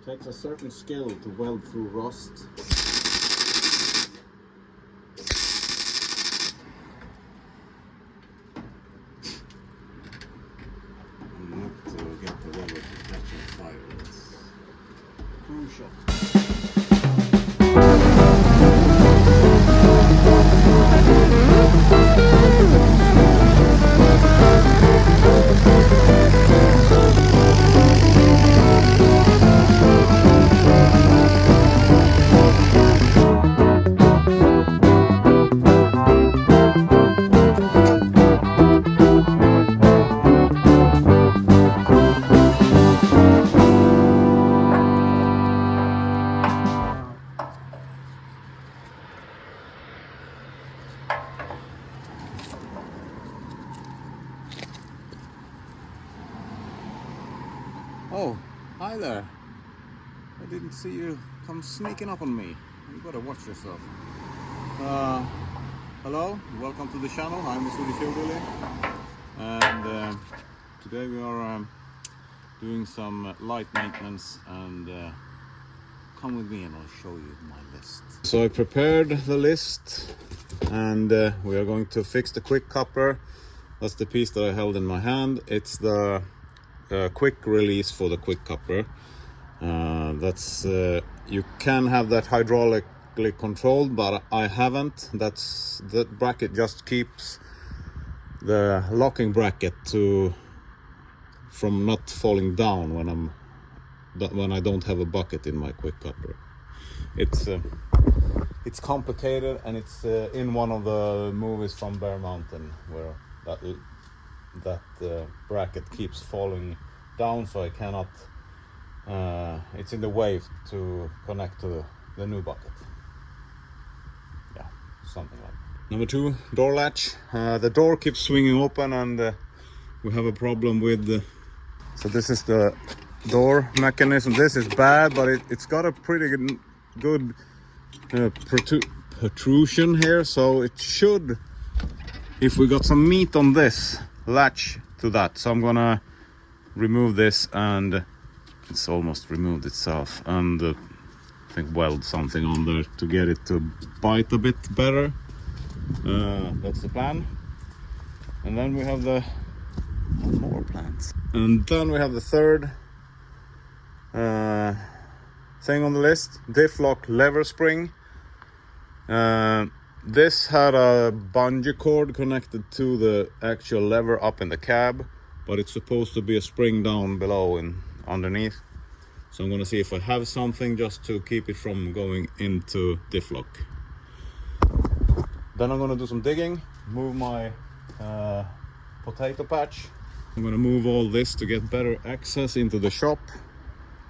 Takes a certain skill to weld through rust. And not to get the rubber to catch on fire. It's crucial. Oh, hi there. I didn't see you come sneaking up on me. You gotta watch yourself. Hello, welcome to the channel. I'm Massey Ferguson, and today we are doing some light maintenance, and come with me and I'll show you my list. So I prepared the list, and we are going to fix the quick coupler. That's the piece that I held in my hand. It's the quick release for the quick coupler. That's you can have that hydraulically controlled, but I haven't. That bracket just keeps the locking bracket from not falling down when I don't have a bucket in my quick coupler. It's complicated, and it's in one of the movies from Bear Mountain where that bracket keeps falling down, so I cannot it's in the way to connect to the new bucket. Yeah, something like that. Number 2, door latch. The door keeps swinging open, and we have a problem with so this is the door mechanism. This is bad, but it's got a pretty good protrusion here, so it should, if we got some meat on this, latch to that. So I'm gonna remove this, and it's almost removed itself, and I think weld something on there to get it to bite a bit better. That's the plan. And then we have the more plans, and then we have the third thing on the list: diff lock lever spring. This had a bungee cord connected to the actual lever up in the cab, but it's supposed to be a spring down below and underneath. So I'm gonna see if I have something just to keep it from going into diff lock. Then I'm gonna do some digging, move my potato patch. I'm gonna move all this to get better access into the shop,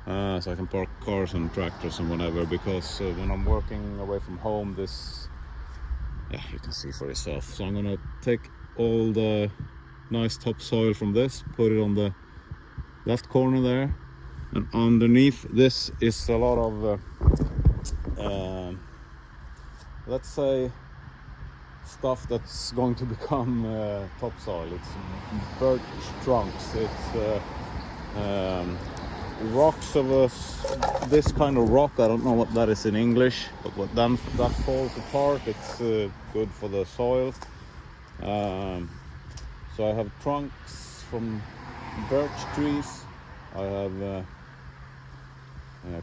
so I can park cars and tractors and whatever, because when I'm working away from home, you can see for yourself. So I'm gonna take all the nice topsoil from this, put it on the left corner there, and underneath this is a lot of let's say stuff that's going to become topsoil. It's birch trunks, it's rocks of this kind of rock. I don't know what that is in English, but what then that falls apart, it's good for the soil. So I have trunks from birch trees, I have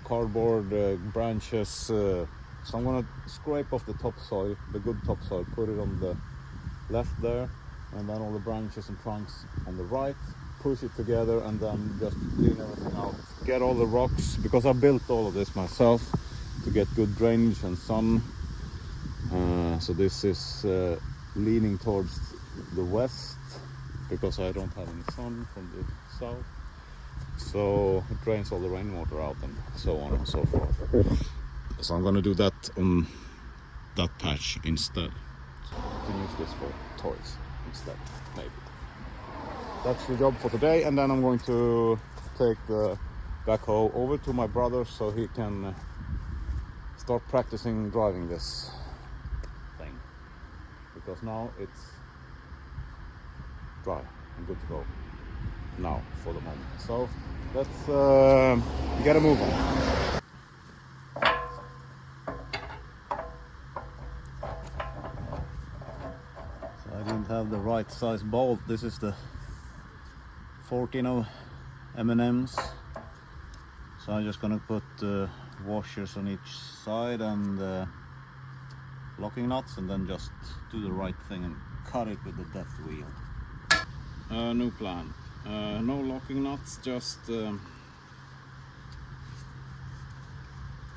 cardboard branches, so I'm gonna scrape off the topsoil, the good topsoil, put it on the left there, and then all the branches and trunks on the right, push it together, and then just clean everything out, get all the rocks, because I built all of this myself to get good drainage and sun. So this is leaning towards the west because I don't have any sun from the south, so it drains all the rainwater out and so on and so forth. So I'm gonna do that on that patch instead. To use this for toys instead, maybe. That's the job for today, and then I'm going to take the backhoe over to my brother so he can start practicing driving this thing, because now it's dry and good to go now for the moment. So let's get a move on. right size bolt. This is the 14 of M&Ms. So I'm just gonna put washers on each side and locking nuts, and then just do the right thing and cut it with the death wheel. New plan. No locking nuts, just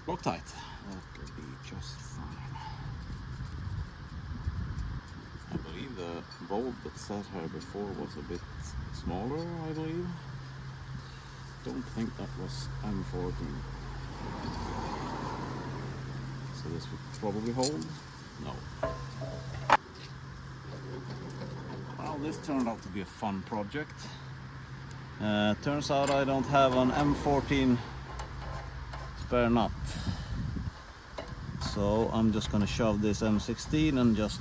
Loctite. That will be just fine. I believe the bolt that sat here before was a bit smaller, I believe. Don't think that was M14. So this would probably hold. No. Well, this turned out to be a fun project. Turns out I don't have an M14 spare nut. So I'm just gonna shove this M16 and just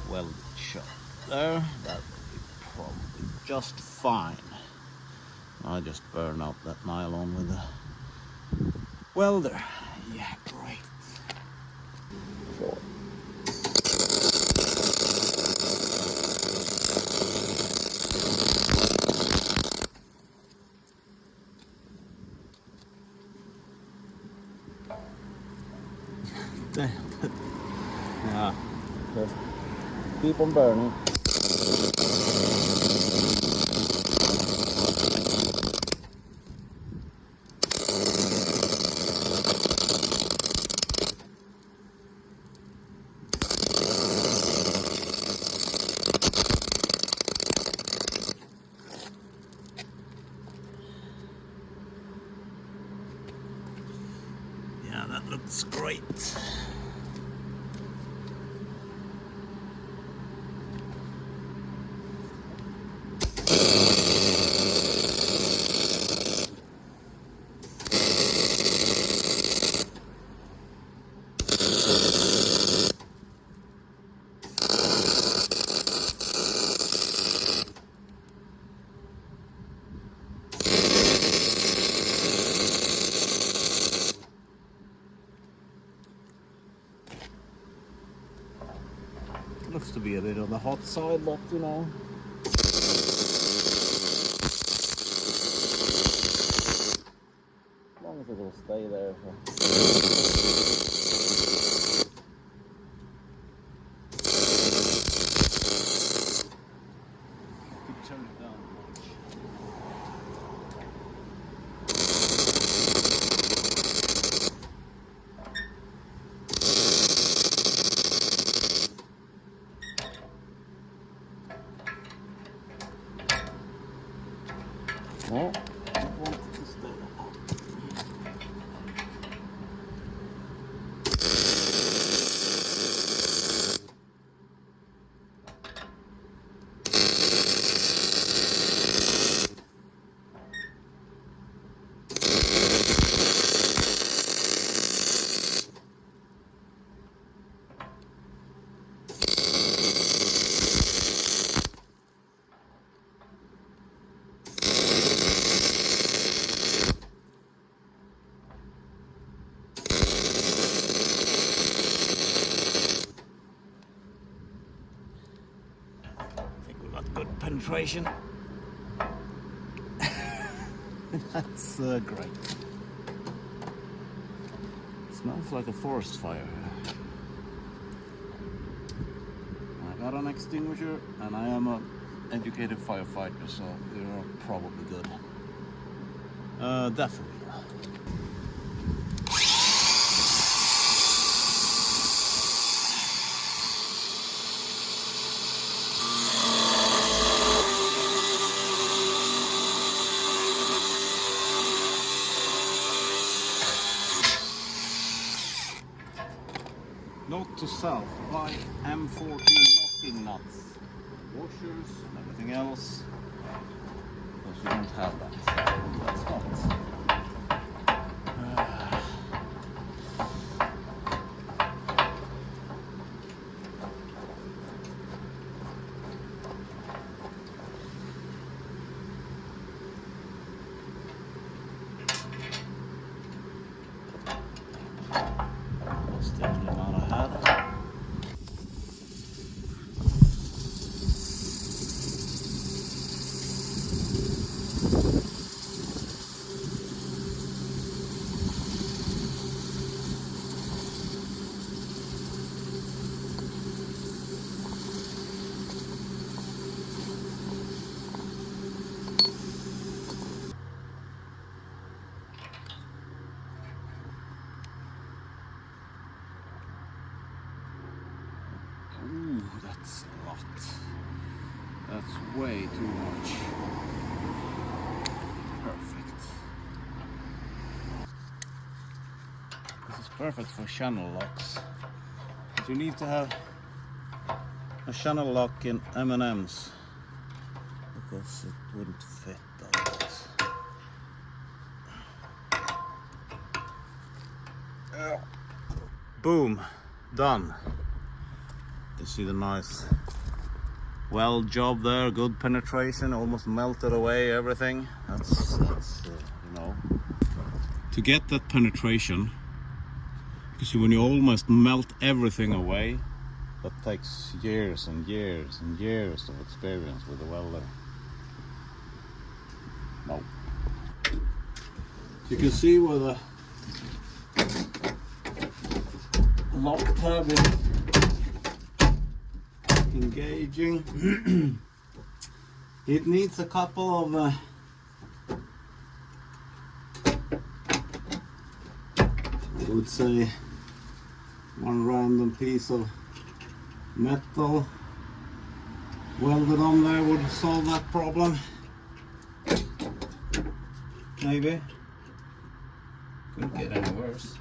weld it shut there. That will be probably just fine. I just burn out that nylon with a welder. Yeah, great. Sure. Yeah, just keep on burning. Yeah, that looks great. Looks to be a bit on the hot side, but you know. As long as it will stay there. Turn it down much. No, I want it to stay. Good penetration. That's great. Smells like a forest fire. I got an extinguisher and I am an educated firefighter, so we're probably good. Definitely. Note to self, buy M14 locking nuts, washers and everything else, because you don't have that. That's not. That's a lot. That's way too much. Perfect. This is perfect for channel locks. But you need to have a channel lock in M&M's because it wouldn't fit otherwise. Boom, done. You see the nice weld job there, good penetration, almost melted away everything. That's you know, to get that penetration, because when you almost melt everything away, that takes years and years and years of experience with the welder. No. You can see where the lock tab is engaging. It needs a couple of I would say one random piece of metal welded on there would solve that problem. Maybe. Couldn't get any worse.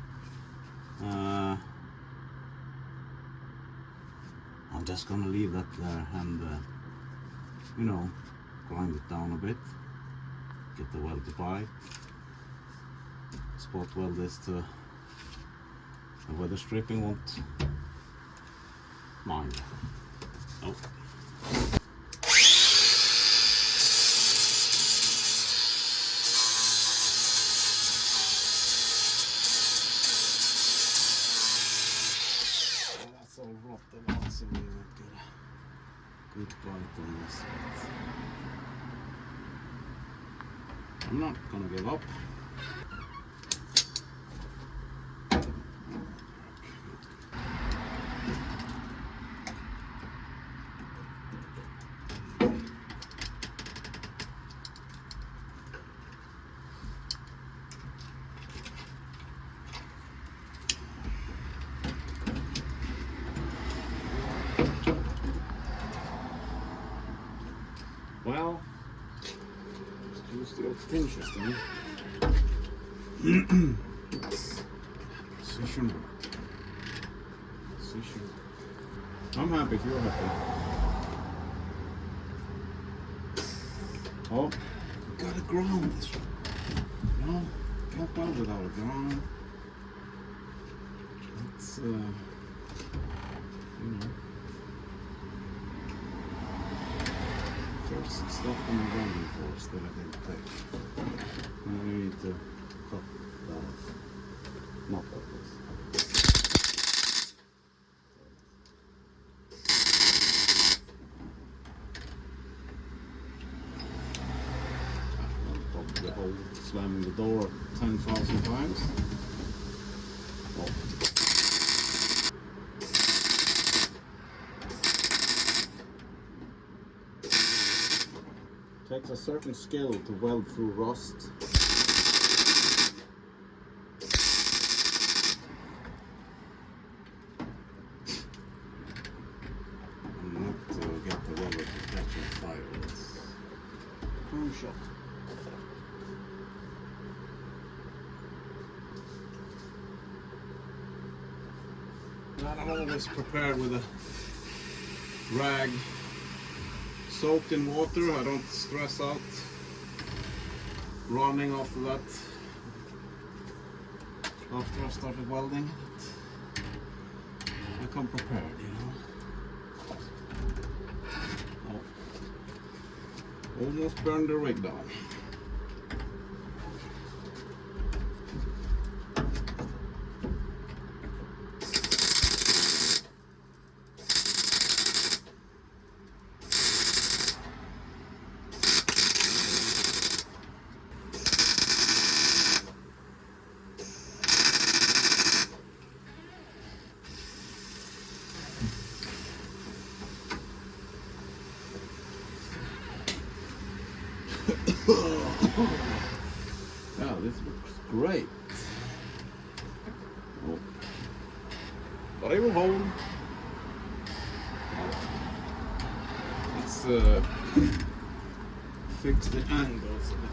I'm just gonna leave that there and you know, grind it down a bit, get the weld to bite, spot weld this to the weather stripping won't mind. Nope. That's all rotted out, so we won't get a good bite on this. But I'm not gonna give up. Well, let's do the pinches then. Precision work. Precision. I'm happy if you're happy. Oh, gotta ground this. No, can't go without a ground. That's you know. First step on the grounding force that I didn't take. Now we need to cut that off. Not like this. Probably hold slamming the door 10,000 times. Oh. Takes a certain skill to weld through rust. And not to get the welder to catch on fire. It's crucial. I'm always prepared with a rag soaked in water. I don't stress out running after that after I started welding. I come prepared, you know. Oh. Almost burned the rig down. Yeah, this looks great. Oh. But it will hold. Let's fix the angles a bit.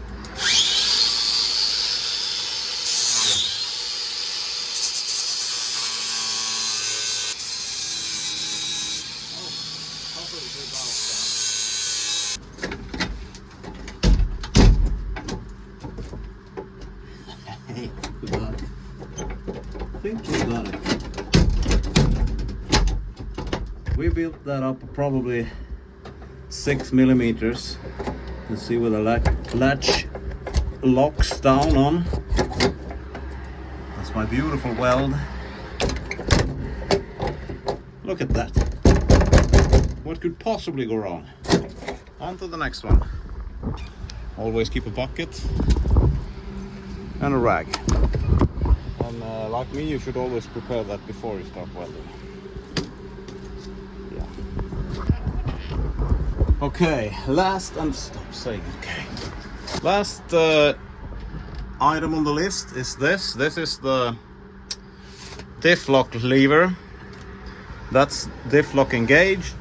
Hey, good luck. I think you got it. We built that up probably 6 millimeters. Let's see where the latch locks down on. That's my beautiful weld. Look at that. What could possibly go wrong? On to the next one. Always keep a bucket and a rag. And like me, you should always prepare that before you start welding. Yeah. Okay, last and stop saying okay. Last item on the list is this. This is the diff lock lever. That's diff lock engaged,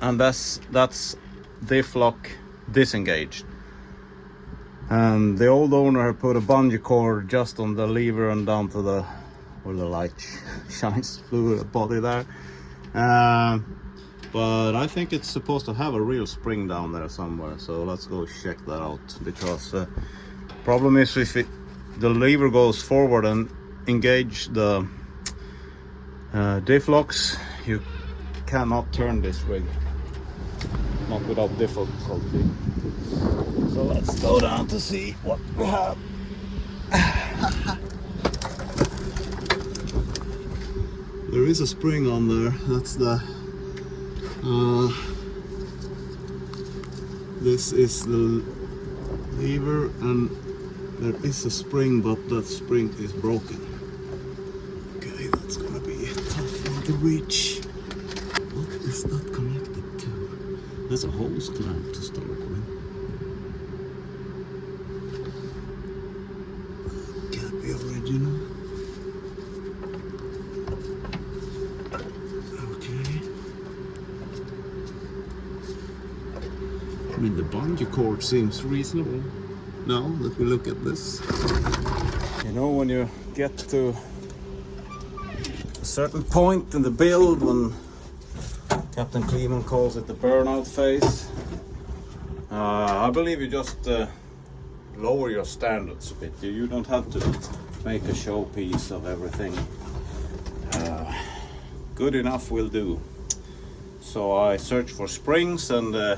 and that's diff lock disengaged. And the old owner had put a bungee cord just on the lever and down to the where the light shines through the body there. But I think it's supposed to have a real spring down there somewhere, so let's go check that out. Because problem is if the lever goes forward and engage the diff locks, you cannot turn this rig, not without difficulty. So let's go down to see what we have. There is a spring on there. That's the this is the lever, and there is a spring, but that spring is broken. Okay, that's gonna be a tough one to reach. What is that connected to? There's a hose clamp to start with. Can't be original. I mean, the bungee cord seems reasonable now that we look at this. You know, when you get to a certain point in the build, when Captain Kleeman calls it the burnout phase, I believe you just lower your standards a bit. You don't have to make a showpiece of everything. Good enough will do. So I searched for springs and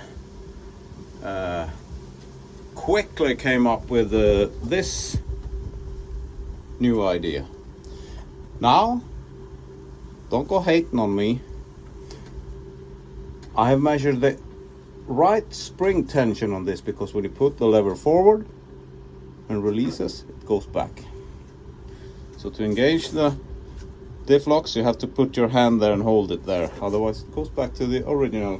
quickly came up with this new idea. Now, don't go hating on me. I have measured the right spring tension on this, because when you put the lever forward and releases, it goes back. So to engage the diff locks, you have to put your hand there and hold it there, otherwise it goes back to the original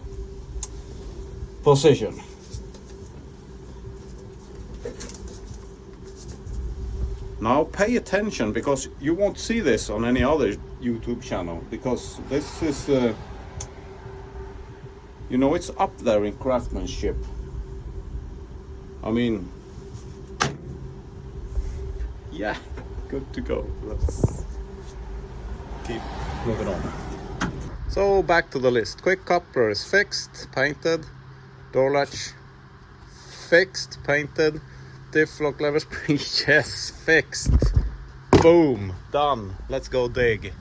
position. Now pay attention, because you won't see this on any other YouTube channel, because this is you know, it's up there in craftsmanship. I mean, yeah, good to go. Let's keep moving on. So back to the list. Quick coupler is fixed, painted. Door latch fixed, painted. Diff lock lever spring, yes, fixed. Boom, done. Let's go dig.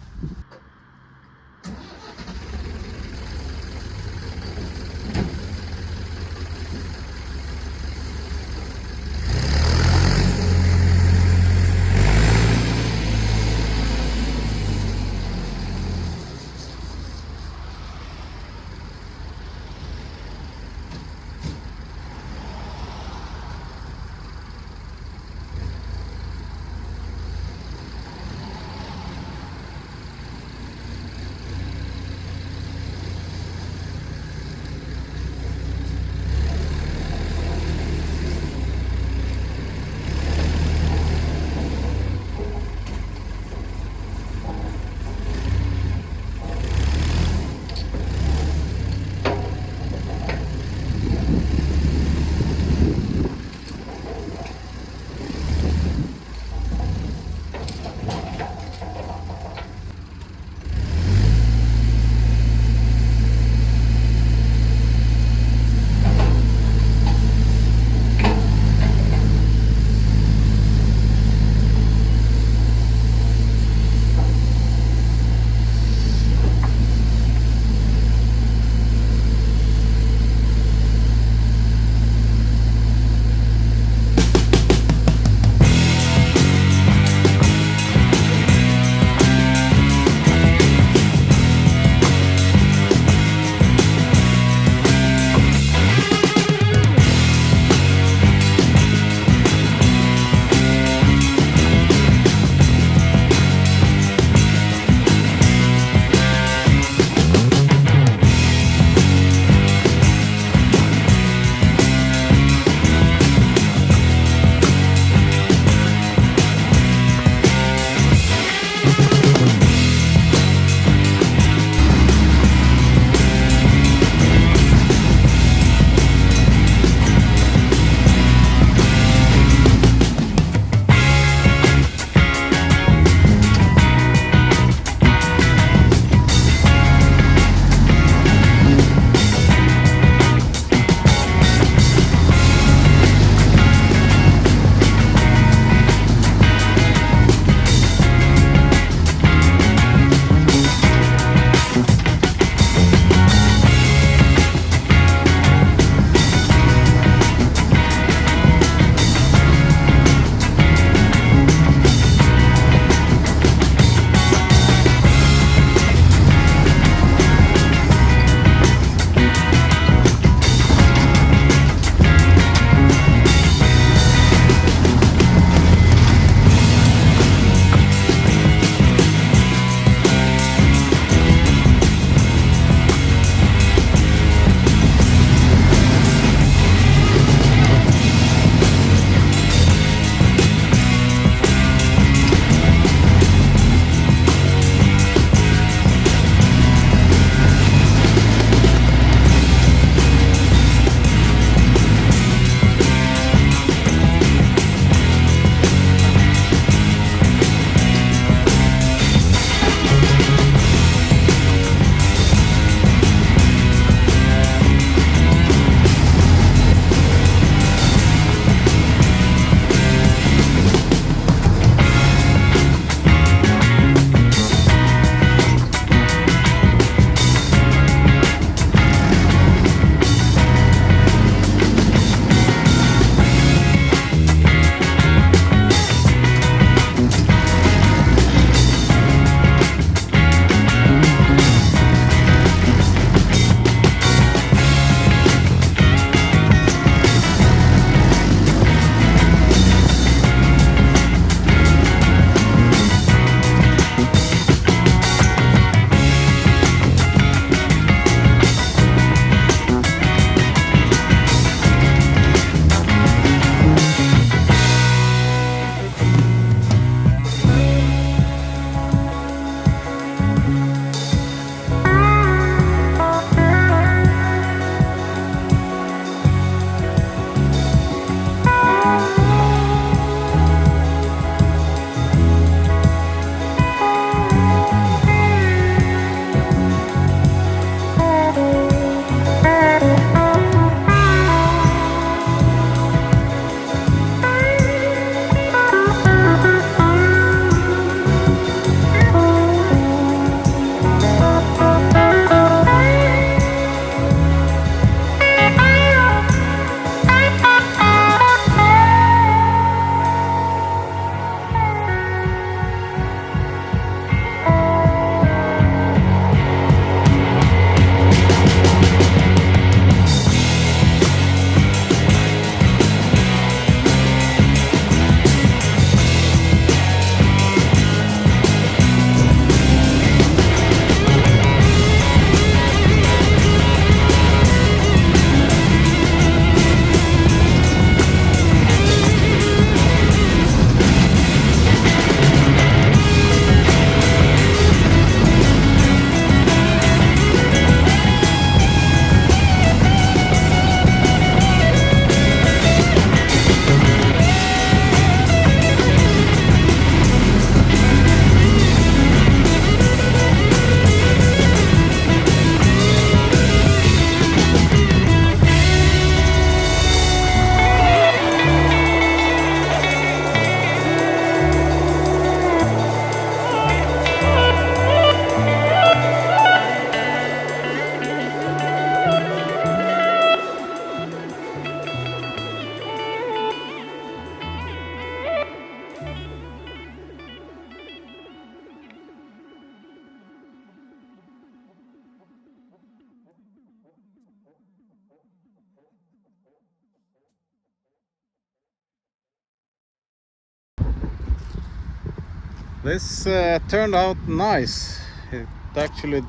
This turned out nice. It actually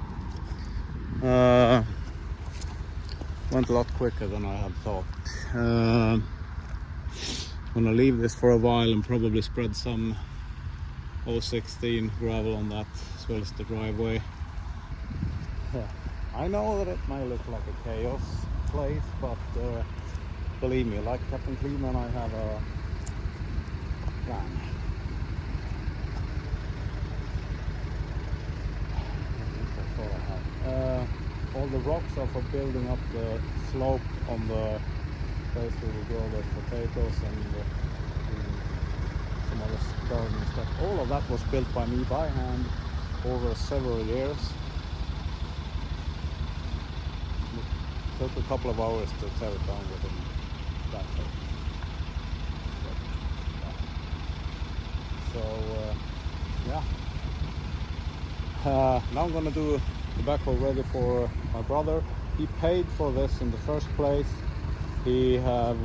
went a lot quicker than I had thought. I'm gonna leave this for a while and probably spread some 016 gravel on that as well as the driveway. I know that it may look like a chaos place, but believe me, like Captain Cleveland, I have a plan. All the rocks are for building up the slope on the place where we grow the potatoes and some other gardening stuff. All of that was built by me by hand over several years. It took a couple of hours to tear it down within that way. So yeah. Now I'm gonna do the backhoe ready for my brother. He paid for this in the first place. He had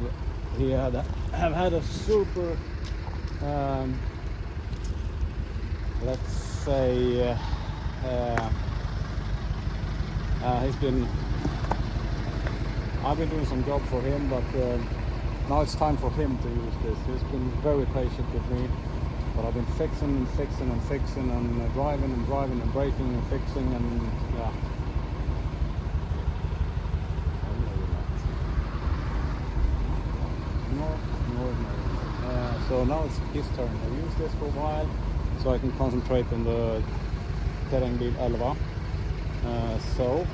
a super let's say I've been doing some job for him, but now it's time for him to use this. He's been very patient with me. But I've been fixing and fixing and fixing and driving and braking and fixing and yeah. No. So now it's his turn. I've used this for a while so I can concentrate on the Terrengbil 11. So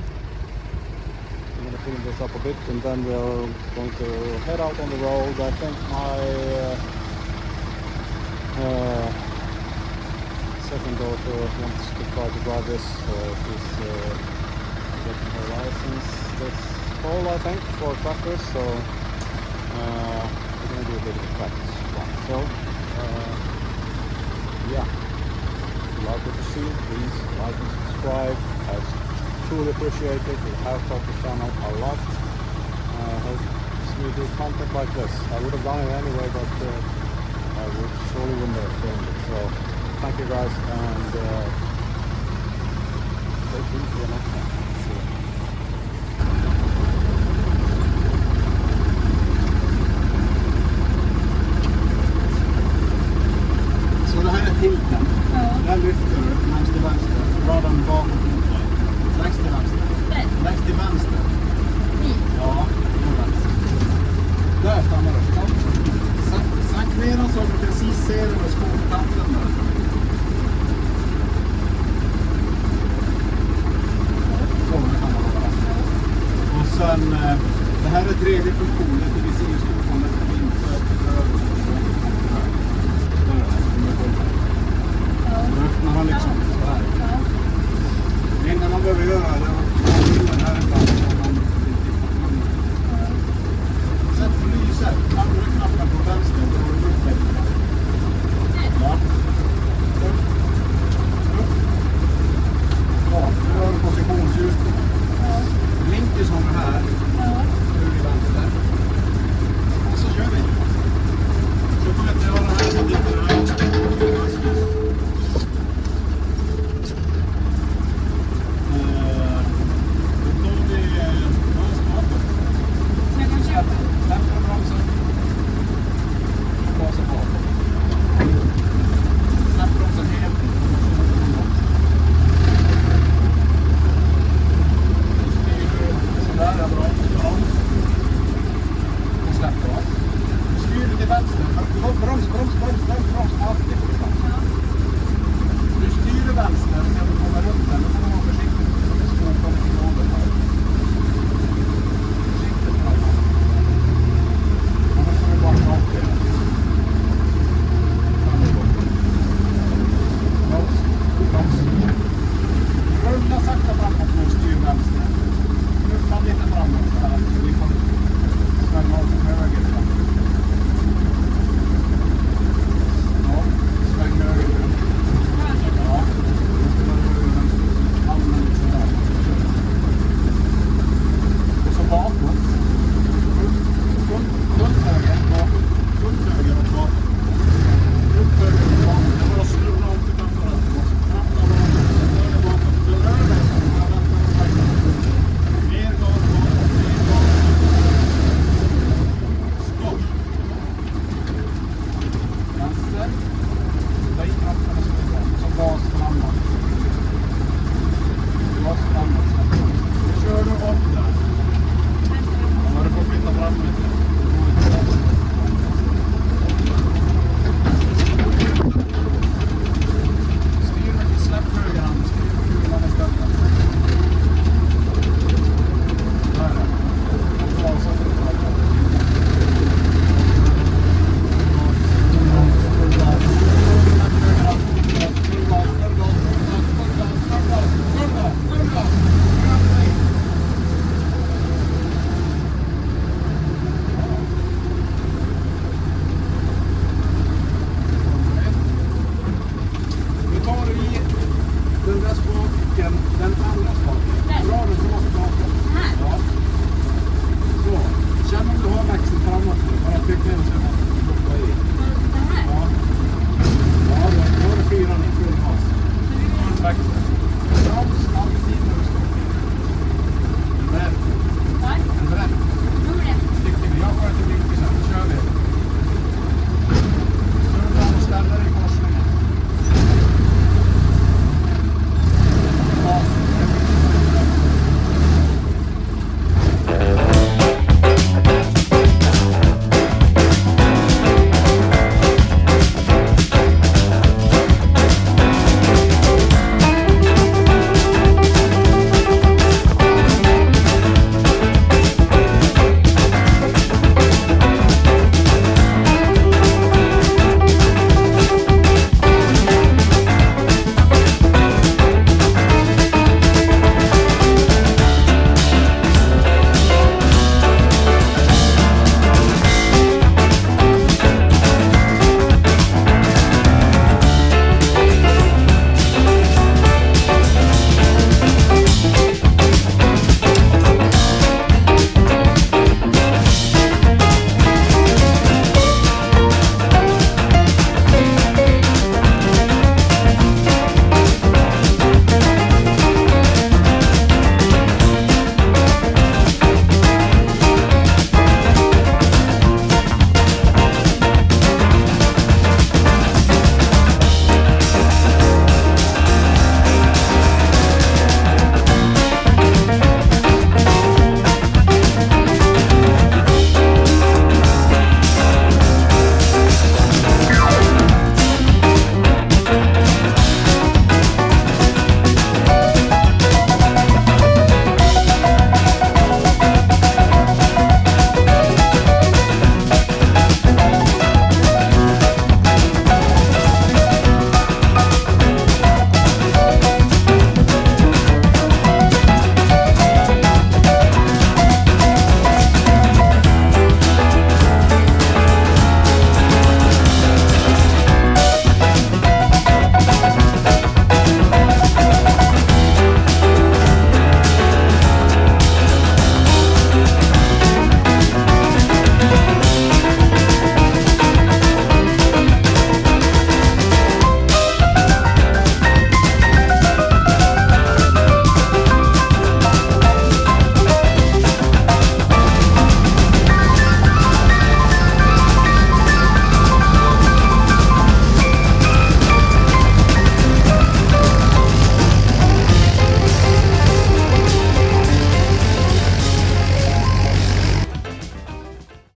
I'm going to clean this up a bit and then we're going to head out on the road. I think my second daughter wants to try to drive this. She's getting her license this fall, I think, for tractors. So we're going to do a bit of a practice run. So yeah, if you like what you see, please like and subscribe. I truly appreciate it. It helps out the channel a lot. Helps me do content like this. I would have done it anyway, but I surely wouldn't have filmed it. So thank you guys, and stay tuned for the next one. See you. Så det här är tilten. Den lyfter du längst till vänster. Dra den bakåt mot dig. Längst till vänster. Längst till vänster. Ja, till vänster. Där stannar du. Sänk ner den så att du precis